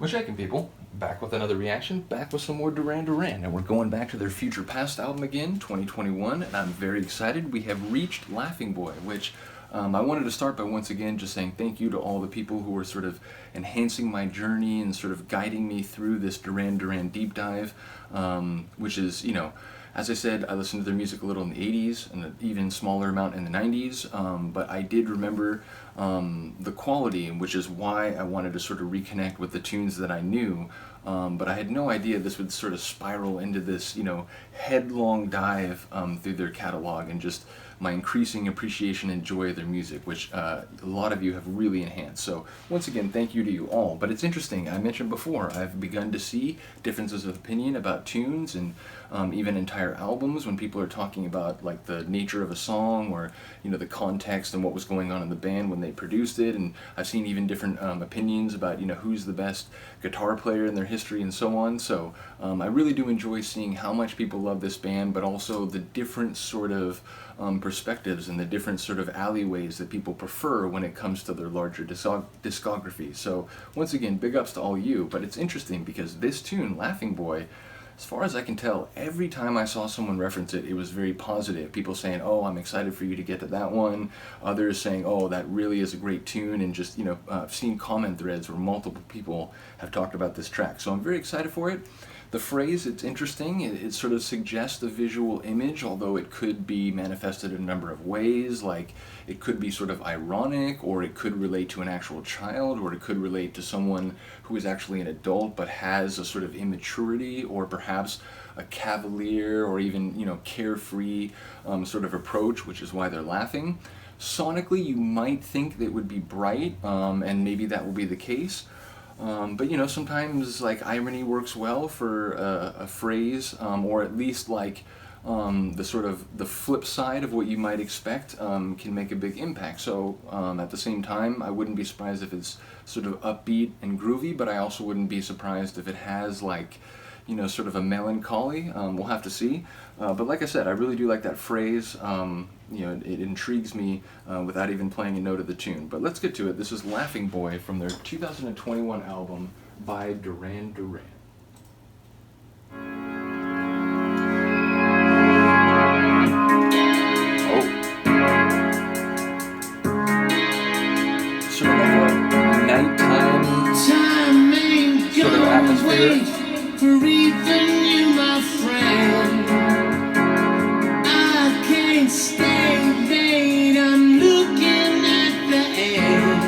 What's shaking, people? Back with another reaction, back with some more Duran Duran, and we're going back to their Future Past album again, 2021, and I'm very excited. We have reached Laughing Boy, which I wanted to start by once again just saying thank you to all the people who were sort of enhancing my journey and sort of guiding me through this Duran Duran deep dive, which is, you know, as I said, I listened to their music a little in the 80s and an even smaller amount in the 90s, but I did remember the quality, which is why I wanted to sort of reconnect with the tunes that I knew, but I had no idea this would sort of spiral into this, you know, headlong dive through their catalog and just my increasing appreciation and joy of their music, which a lot of you have really enhanced. So once again, thank you to you all. But it's interesting, I mentioned before, I've begun to see differences of opinion about tunes and even entire albums when people are talking about like the nature of a song or, you know, the context and what was going on in the band when they produced it. And I've seen even different opinions about, you know, who's the best guitar player in their history and so on. So I really do enjoy seeing how much people love this band, but also the different sort of perspectives and the different sort of alleyways that people prefer when it comes to their larger discography. So once again, big ups to all you. But it's interesting because this tune, Laughing Boy, as far as I can tell, every time I saw someone reference it, it was very positive. People saying, oh, I'm excited for you to get to that one. Others saying, oh, that really is a great tune. And just, you know, I've seen comment threads where multiple people have talked about this track. So I'm very excited for it. The phrase, it's interesting, it sort of suggests a visual image, although it could be manifested in a number of ways, like it could be sort of ironic, or it could relate to an actual child, or it could relate to someone who is actually an adult but has a sort of immaturity, or perhaps a cavalier or even, you know, carefree sort of approach, which is why they're laughing. Sonically, you might think that it would be bright, and maybe that will be the case. But you know, sometimes like irony works well for a phrase, or at least like the sort of the flip side of what you might expect can make a big impact. So at the same time, I wouldn't be surprised if it's sort of upbeat and groovy, but I also wouldn't be surprised if it has like, you know, sort of a melancholy. We'll have to see. But like I said, I really do like that phrase. You know, it intrigues me without even playing a note of the tune. But let's get to it. This is Laughing Boy from their 2021 album by Duran Duran. Oh. Sort of like a nighttime sort of atmosphere. For even you, my friend, I can't stay late. I'm looking at the end.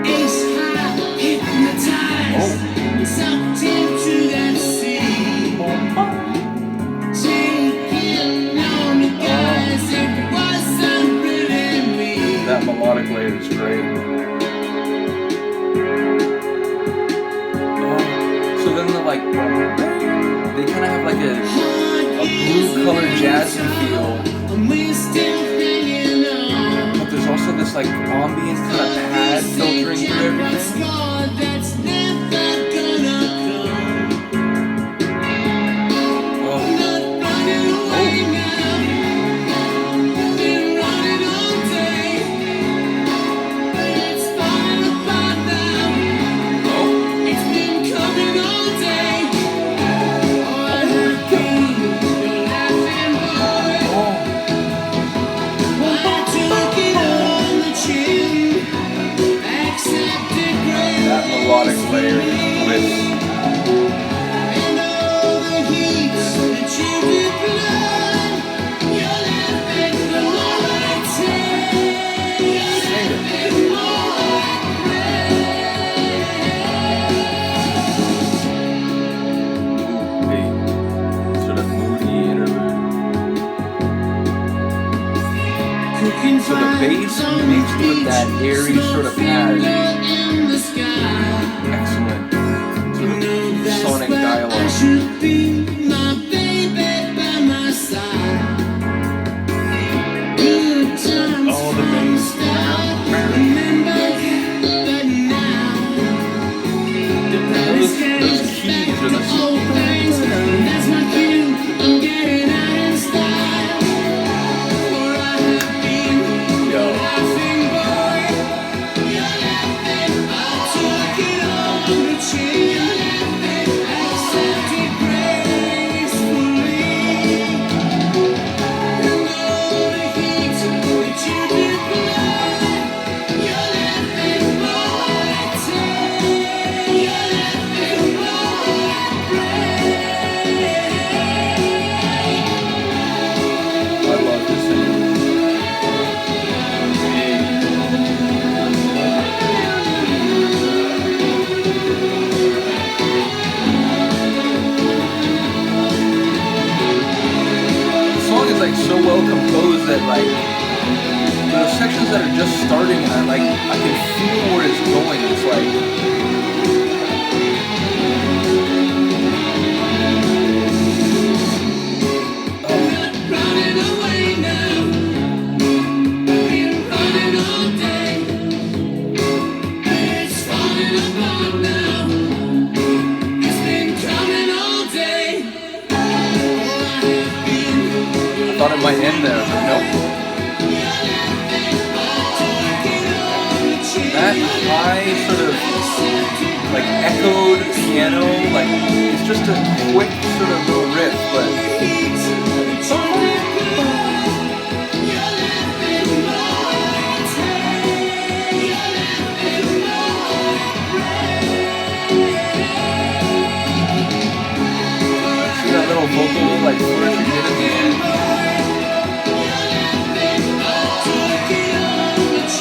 Ace high, hypnotized, sucked into that sea. Taking on the guys, it wasn't really me. That melodic layer is great. So then they're like, they kind of have like a blue colored jazzy feel, but there's also this like ambient kind of pad filtering through everything. Melodic layer with sort of moody interlude. So the bass mixed with that airy sort of pad. Excellent sort of sonic dialogue. Should be my baby by my side. Good times Oh, the bass. remember, but now Those keys are the old things. That's my cue. I'm getting out in style. For I have been your laughing boy, your laughing it might end there, but nope. That high sort of like echoed piano, like it's just a quick sort of little riff, but see that little vocal like flourish you did at the end.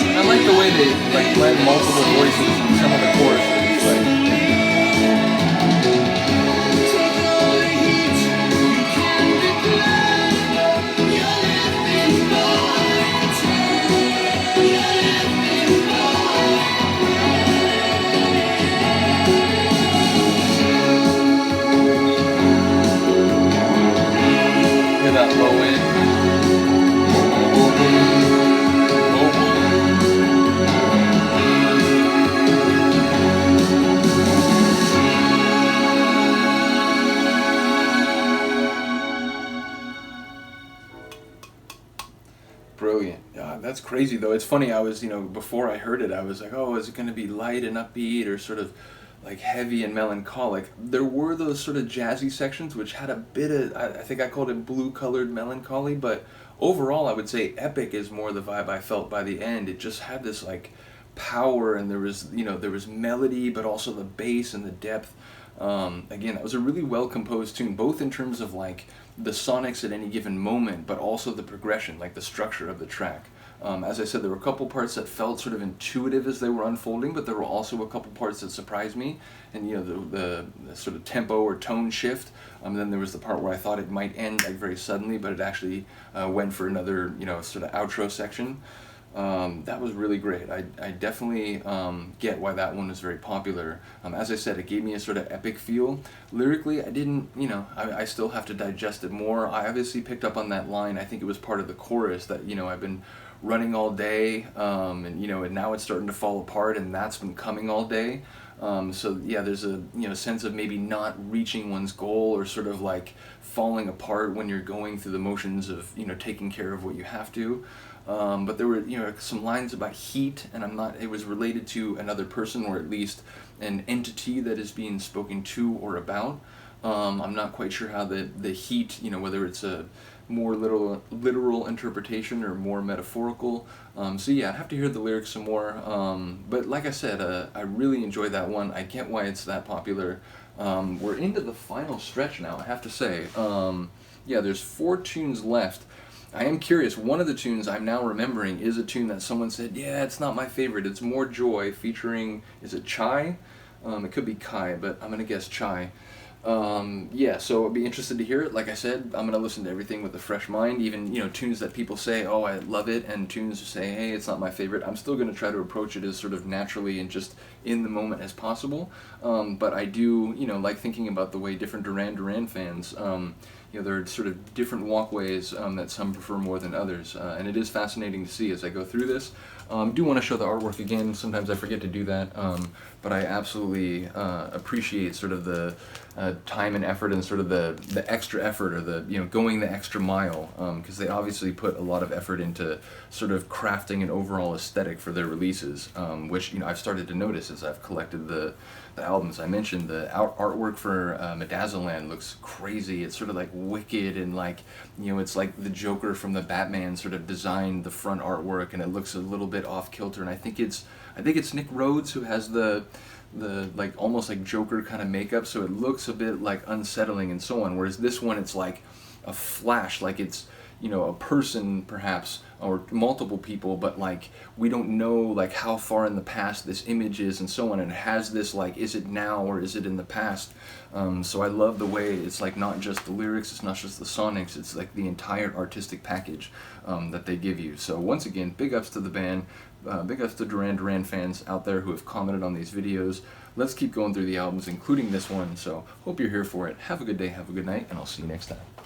I like the way they like blend multiple voices in some of the choruses. Like, hear that low end. Brilliant. Yeah, that's crazy though. It's funny, I was, before I heard it, I was like, oh, is it going to be light and upbeat or sort of like heavy and melancholic? There were those sort of jazzy sections which had a bit of, I think I called it blue-colored melancholy, but overall I would say epic is more the vibe I felt by the end. It just had this like power, and there was, there was melody, but also the bass and the depth. Again, that was a really well composed tune, both in terms of like the sonics at any given moment, but also the progression, like the structure of the track. As I said, there were a couple parts that felt sort of intuitive as they were unfolding, but there were also a couple parts that surprised me, and the sort of tempo or tone shift. Then there was the part where I thought it might end like very suddenly, but it actually went for another sort of outro section. That was really great. I definitely get why that one was very popular. As I said, it gave me a sort of epic feel. Lyrically, I didn't, I still have to digest it more. I obviously picked up on that line. I think it was part of the chorus that, I've been running all day, and now it's starting to fall apart, and that's been coming all day. So yeah, there's a sense of maybe not reaching one's goal, or sort of like falling apart when you're going through the motions of taking care of what you have to. But there were some lines about heat, and it was related to another person, or at least an entity that is being spoken to or about. I'm not quite sure how the heat, whether it's a more literal interpretation or more metaphorical. So yeah, I'd have to hear the lyrics some more. But like I said, I really enjoyed that one. I get why it's that popular. We're into the final stretch now, I have to say. Yeah, there's 4 tunes left. I am curious, one of the tunes I'm now remembering is a tune that someone said, yeah, it's not my favorite, it's More Joy, featuring, is it Chai? It could be Kai, but I'm going to guess Chai. Yeah, so I'd be interested to hear it. Like I said, I'm going to listen to everything with a fresh mind, even, tunes that people say, oh, I love it, and tunes say, hey, it's not my favorite. I'm still going to try to approach it as sort of naturally and just in the moment as possible. But I do, like thinking about the way different Duran Duran fans, there are sort of different walkways that some prefer more than others, and it is fascinating to see as I go through this. Do want to show the artwork again. Sometimes I forget to do that, but I absolutely appreciate sort of the time and effort, and sort of the extra effort, or the going the extra mile, because they obviously put a lot of effort into sort of crafting an overall aesthetic for their releases, which I've started to notice as I've collected the albums. I mentioned the artwork for Medazzaland looks crazy. It's sort of like wicked, and like it's like the Joker from the Batman sort of designed the front artwork, and it looks a little bit off kilter. And I think it's Nick Rhodes who has the like almost like Joker kind of makeup, so it looks a bit like unsettling and so on. Whereas this one, it's like a flash, like it's a person perhaps, or multiple people, but like we don't know like how far in the past this image is and so on, and it has this like, is it now or is it in the past? So I love the way it's like not just the lyrics, it's not just the sonics, it's like the entire artistic package that they give you. So once again, big ups to the band, big ups to Duran Duran fans out there who have commented on these videos. Let's keep going through the albums, including this one, so hope you're here for it. Have a good day, have a good night, and I'll see you next time.